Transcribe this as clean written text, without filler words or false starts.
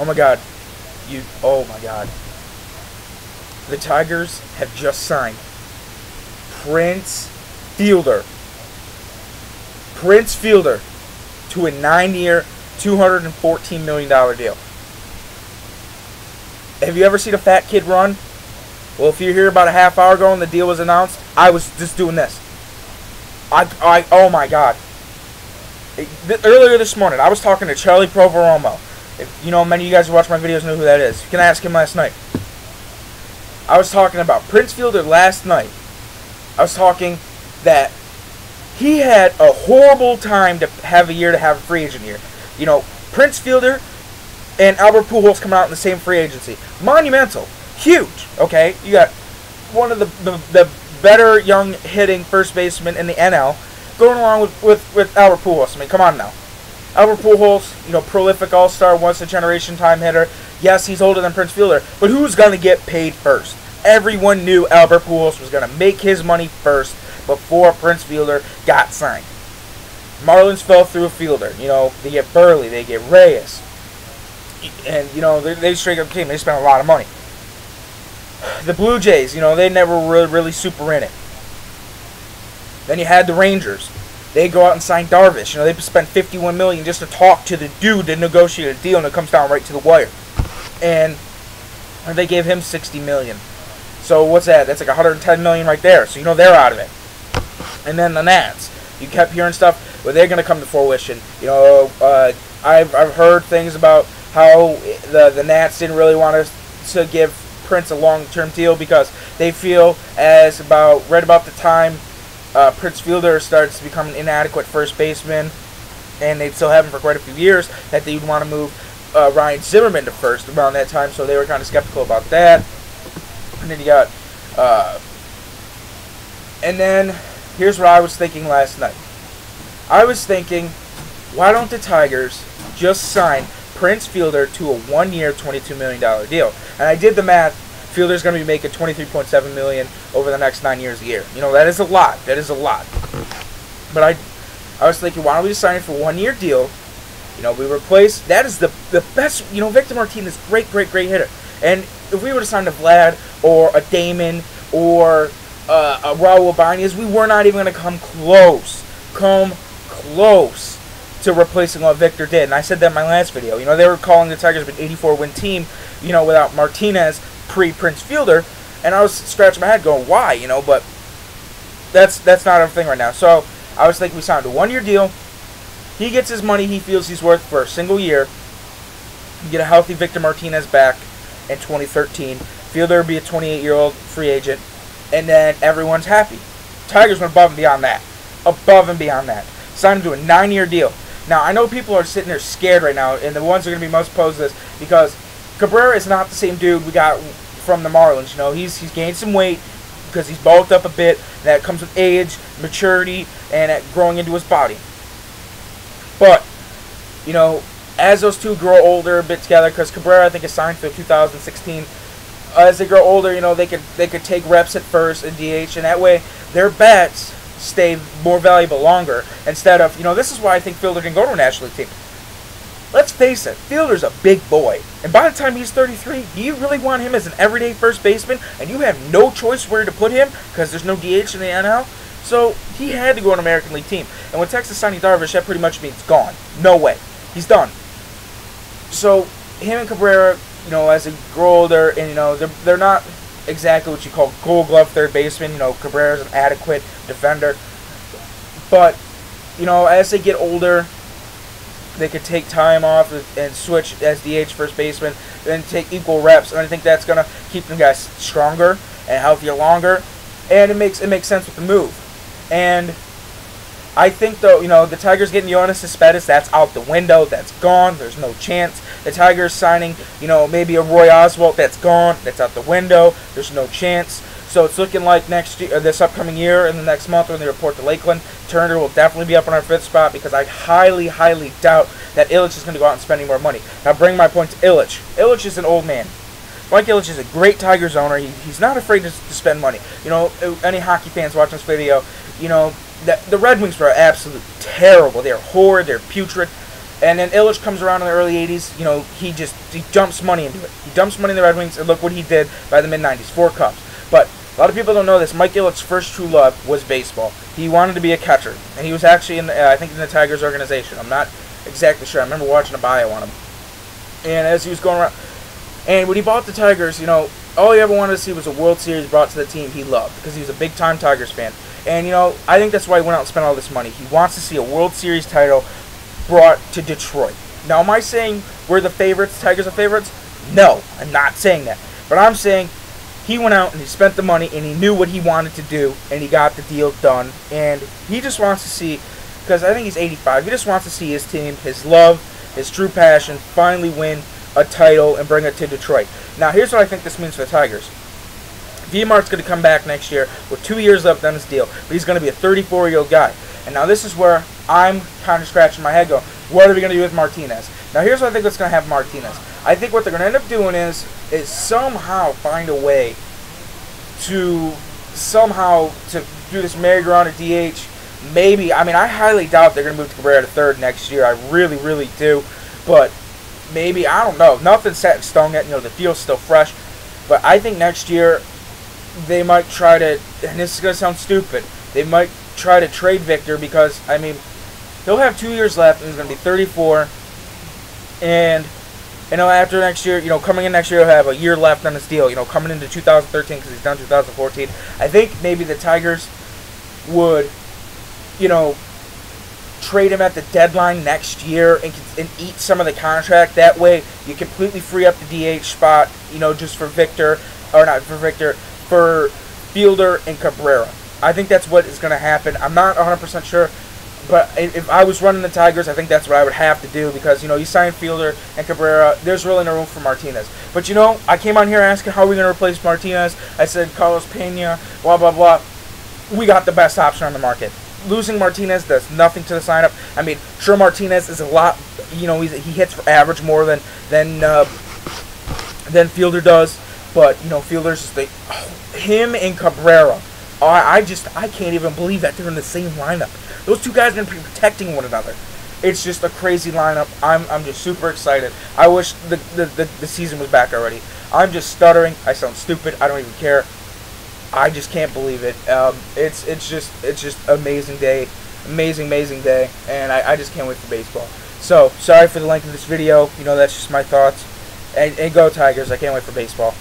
Oh my God. Oh my God. The Tigers have just signed Prince Fielder. Prince Fielder to a 9-year, $214 million deal. Have you ever seen a fat kid run? Well, if you're here about a half hour ago and the deal was announced, I was just doing this. Oh my God. Earlier this morning, I was talking to Charlie Proveromo. If, many of you guys who watch my videos know who that is. You can ask him last night. I was talking about Prince Fielder last night. I was talking that he had a horrible time to have a free agent year. Prince Fielder and Albert Pujols coming out in the same free agency. Monumental. Huge. Okay? You got one of the better young hitting first baseman in the NL going along with Albert Pujols. I mean, come on now. Albert Pujols, prolific all-star, once-in-a-generation time hitter. Yes, he's older than Prince Fielder, but who's going to get paid first? Everyone knew Albert Pujols was going to make his money first before Prince Fielder got signed. Marlins fell through a fielder. They get Burley, they get Reyes. And, they straight up came. They spent a lot of money. The Blue Jays, they never really super in it. Then you had the Rangers. They go out and sign Darvish. They spent $51 million just to talk to the dude to negotiate a deal, and it comes down right to the wire. And they gave him $60 million. So what's that? That's like $110 million right there. So they're out of it. And then the Nats. You kept hearing stuff where they're going to come to fruition. I've heard things about how the Nats didn't really want to give Prince a long-term deal because they feel right about the time Prince Fielder starts to become an inadequate first baseman, and they'd still have him for quite a few years, that they'd want to move Ryan Zimmerman to first around that time, so they were kind of skeptical about that. And then you got, and then here's what I was thinking last night. I was thinking, why don't the Tigers just sign Prince Fielder to a 1-year, $22 million deal? And I did the math. Fielder's going to be making $23.7 million over the next 9 years a year. That is a lot. That is a lot. But I was thinking, why don't we just sign it for a 1-year deal? We replace. That is the best. Victor Martinez, great hitter. And if we were to sign a Vlad or a Damon or a Raul Ibanez, we were not even going to come close to replacing what Victor did. And I said that in my last video. They were calling the Tigers an 84-win team, without Martinez pre-Prince Fielder. And I was scratching my head going, why? But that's not our thing right now. So I was thinking we signed a 1-year deal. He gets his money he feels he's worth for a single year. You get a healthy Victor Martinez back in 2013. Fielder will be a 28-year-old free agent. And then everyone's happy. Tigers went above and beyond that. Above and beyond that. Signed him to a 9-year deal. Now, I know people are sitting there scared right now, and the ones that are going to be most opposed to this, because Cabrera is not the same dude we got from the Marlins. He's gained some weight because he's bulked up a bit. That comes with age, maturity, and growing into his body. But, as those two grow older a bit together, because Cabrera, I think, is signed for 2016. As they grow older, they could take reps at first and DH, and that way their bats stay more valuable longer. Instead of, this is why I think Fielder didn't go to a National League team. Let's face it, Fielder's a big boy, and by the time he's 33, do you really want him as an everyday first baseman, and you have no choice where to put him because there's no DH in the NL? So he had to go to an American League team, and with Texas signing Darvish, that pretty much means gone. No way. He's done. So him and Cabrera, as they grow older, and they're not exactly what you call Gold Glove third baseman. Cabrera's an adequate defender, but as they get older, they could take time off and switch as DH first baseman and take equal reps, and I think that's gonna keep them guys stronger and healthier longer, and it makes sense with the move. And I think, though, the Tigers getting Yoenis Cespedes, that's out the window. That's gone. There's no chance. The Tigers signing, maybe a Roy Oswalt, that's gone. That's out the window. There's no chance. So it's looking like this upcoming year, in the next month when they report to Lakeland, Turner will definitely be up on our 5th spot, because I highly doubt that Ilitch is going to go out and spend any more money. Now, bring my point to Ilitch. Ilitch is an old man. Mike Ilitch is a great Tigers owner. He's not afraid to spend money. Any hockey fans watching this video, the Red Wings were absolutely terrible. They're horrid. They're putrid. And then Ilitch comes around in the early 80s. You know, he dumps money into it. He dumps money in the Red Wings, and look what he did by the mid-90s. 4 cups. But a lot of people don't know this. Mike Ilitch's first true love was baseball. He wanted to be a catcher, and he was actually I think in the Tigers organization. I'm not exactly sure. I remember watching a bio on him. And as he was going around, and when he bought the Tigers, you know, all he ever wanted to see was a World Series brought to the team he loved, because he was a big-time Tigers fan. And, you know, I think that's why he went out and spent all this money. He wants to see a World Series title brought to Detroit. Now, am I saying we're the favorites, Tigers are favorites? No, I'm not saying that. But I'm saying he went out and he spent the money, and he knew what he wanted to do, and he got the deal done. And he just wants to see, because I think he's 85, he just wants to see his team, his love, his true passion, finally win a title and bring it to Detroit. Now, here's what I think this means for the Tigers. Viemart's going to come back next year with 2 years left on his deal, but he's going to be a 34-year-old guy. And now this is where I'm kind of scratching my head going, what are we going to do with Martinez? Now, here's what I think that's going to happen with Martinez. I think what they're going to end up doing is somehow find a way to do this merry-go-round at DH. Maybe, I mean, I highly doubt they're going to move to Cabrera to third next year. I really, really do. But maybe, I don't know. Nothing's set in stone yet. You know, the field's still fresh. But I think next year they might try to, and this is going to sound stupid, they might try to trade Victor because, I mean, he'll have 2 years left and he's going to be 34. And, you know, after next year, you know, coming in next year, he'll have a year left on his deal. You know, coming into 2013 because he's done 2014. I think maybe the Tigers would, you know, trade him at the deadline next year and eat some of the contract. That way, you completely free up the DH spot, you know, just for Victor, or not for Victor, for Fielder and Cabrera. I think that's what is going to happen. I'm not 100% sure, but if I was running the Tigers, I think that's what I would have to do because, you know, you sign Fielder and Cabrera, there's really no room for Martinez. But, you know, I came on here asking how are we going to replace Martinez. I said Carlos Pena, blah, blah, blah. We got the best option on the market. Losing Martinez does nothing to the sign-up. I mean, sure, Martinez is a lot, you know, he hits for average more than Fielder does. But, you know, Fielder's just him and Cabrera. I can't even believe that they're in the same lineup. Those two guys are going to be protecting one another. It's just a crazy lineup. I'm just super excited. I wish the season was back already. I'm just stuttering. I sound stupid. I don't even care. I just can't believe it. It's just amazing day, amazing day, and I just can't wait for baseball. So sorry for the length of this video. You know, that's just my thoughts. And go Tigers! I can't wait for baseball.